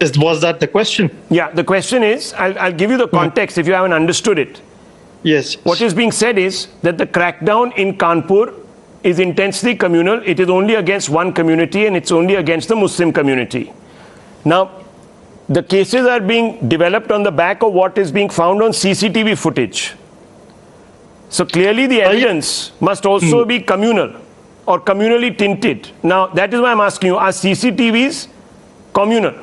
Was that the question? Yeah, the question is, I'll give you the context if you haven't understood it. Yes. What is being said is that the crackdown in Kanpur is intensely communal. It is only against one community, and it's only against the Muslim community. Now, the cases are being developed on the back of what is being found on CCTV footage. So clearly the evidence must also be communal or communally tinted. Now, that is why I'm asking you, are CCTVs communal?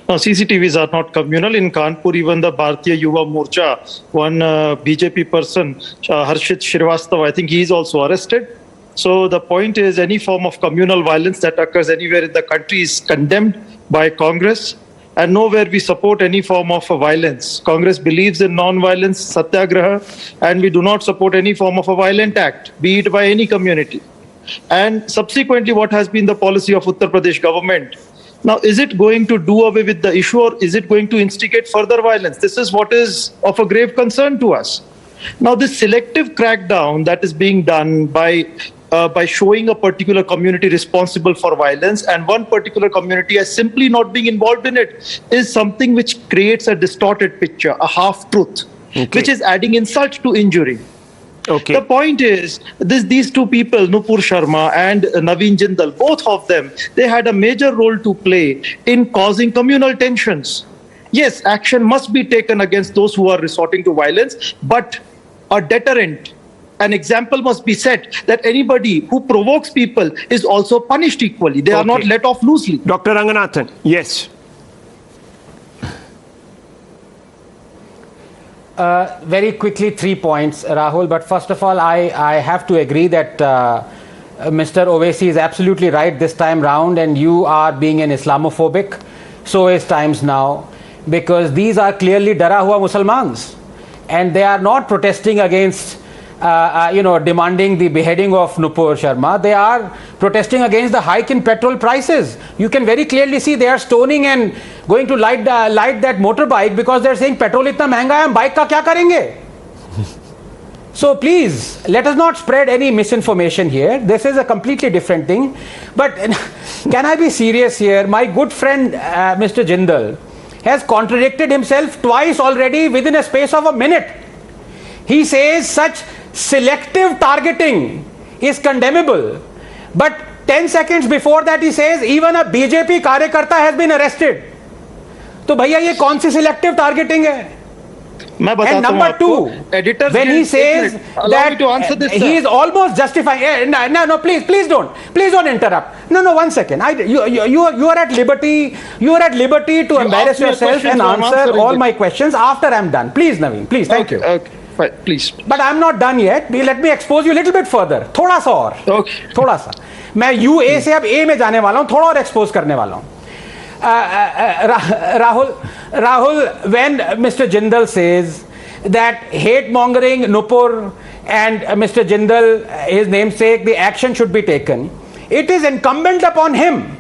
No, CCTVs are not communal. In Kanpur, even the Bharatiya Yuva Morcha, one BJP person, Harshit Shrivastava, I think he is also arrested. So the point is, any form of communal violence that occurs anywhere in the country is condemned by Congress, and nowhere we support any form of violence. Congress believes in non-violence, satyagraha, and we do not support any form of a violent act, be it by any community. And subsequently, what has been the policy of Uttar Pradesh government? Now, is it going to do away with the issue, or is it going to instigate further violence? This is what is of a grave concern to us. Now, this selective crackdown that is being done by showing a particular community responsible for violence and one particular community as simply not being involved in it is something which creates a distorted picture, a half-truth, which is adding insult to injury. The point is, these two people, Nupur Sharma and Naveen Jindal, both of them, they had a major role to play in causing communal tensions. Yes, action must be taken against those who are resorting to violence, but a deterrent, an example must be set that anybody who provokes people is also punished equally. They are not let off loosely. Dr. Ranganathan, yes. Very quickly, 3 points, Rahul. But first of all, I have to agree that Mr. Owaisi is absolutely right this time round, and you are being an Islamophobic. So is Times Now, because these are clearly Dara Hua Musalmans, and they are not protesting against demanding the beheading of Nupur Sharma. They are protesting against the hike in petrol prices. You can very clearly see they are stoning and going to light that motorbike because they are saying petrol itna महंगा है, हम bike का क्या करेंगे? So please, let us not spread any misinformation here. This is a completely different thing. But can I be serious here? My good friend Mr. Jindal has contradicted himself twice already within a space of a minute. He says such selective targeting is condemnable, but 10 seconds before that he says even a BJP कार्यकर्ता has been arrested. तो भैया ये कौन सी selective targeting है? And number two, when he says that he is almost justifying, no, please don't interrupt. No, 1 second. You are at liberty. You are at liberty to embarrass yourself and answer all my questions after I'm done. Please, Naveen. Please, thank you. Okay. Fine, please. But I'm not done yet. Let me expose you a little bit further. थोड़ा सा और. Okay. थोड़ा सा. मैं UA से अब A में जाने वाला हूँ. थोड़ा और expose करने वाला हूँ. Rahul, when Mr. Jindal says that hate mongering Nupur and Mr. Jindal, his namesake, the action should be taken, it is incumbent upon him,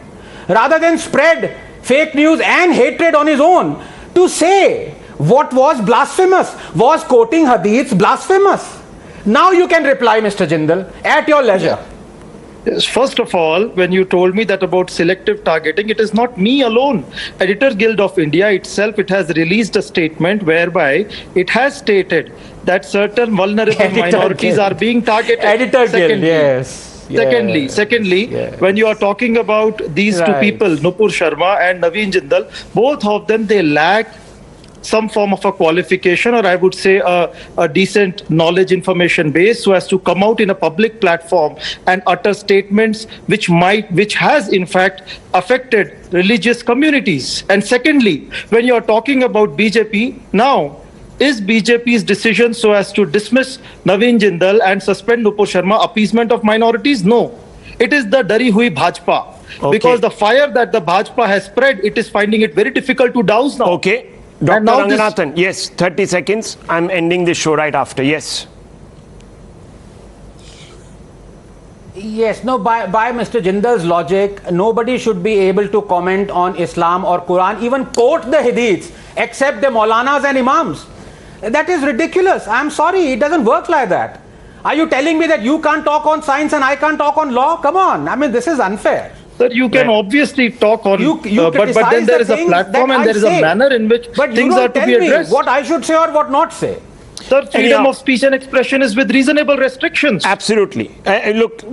rather than spread fake news and hatred on his own, to say what was blasphemous. Was quoting hadiths blasphemous? Now you can reply, Mr. Jindal, at your leisure. Yes, first of all, when you told me that about selective targeting, it is not me alone. Editors Guild of India itself, it has released a statement whereby it has stated that certain vulnerable minorities are being targeted. Editor Guild, yes. Secondly, when you are talking about these two people, Nupur Sharma and Naveen Jindal, both of them, they lack some form of a qualification, or I would say a decent knowledge information base, so as to come out in a public platform and utter statements which has in fact affected religious communities. And secondly, when you are talking about BJP, now is BJP's decision so as to dismiss Naveen Jindal and suspend Nupur Sharma appeasement of minorities? No, it is the Dari Hui Bhajpa, because the fire that the Bhajpa has spread, it is finding it very difficult to douse now. Okay. Dr. Ranganathan, yes, 30 seconds. I'm ending this show right after. Yes. Yes, no, by Mr. Jindal's logic, nobody should be able to comment on Islam or Quran, even quote the hadiths, except the Maulanas and Imams. That is ridiculous. I'm sorry, it doesn't work like that. Are you telling me that you can't talk on science and I can't talk on law? Come on, I mean, this is unfair. Sir, you can Right. obviously talk on, You but criticize then there the is a things platform that and I there is a say. manner in which But you things don't are to tell be me addressed. what I should say or what not say. Sir, freedom Anyhow. of speech and expression is with reasonable restrictions. Absolutely. Look,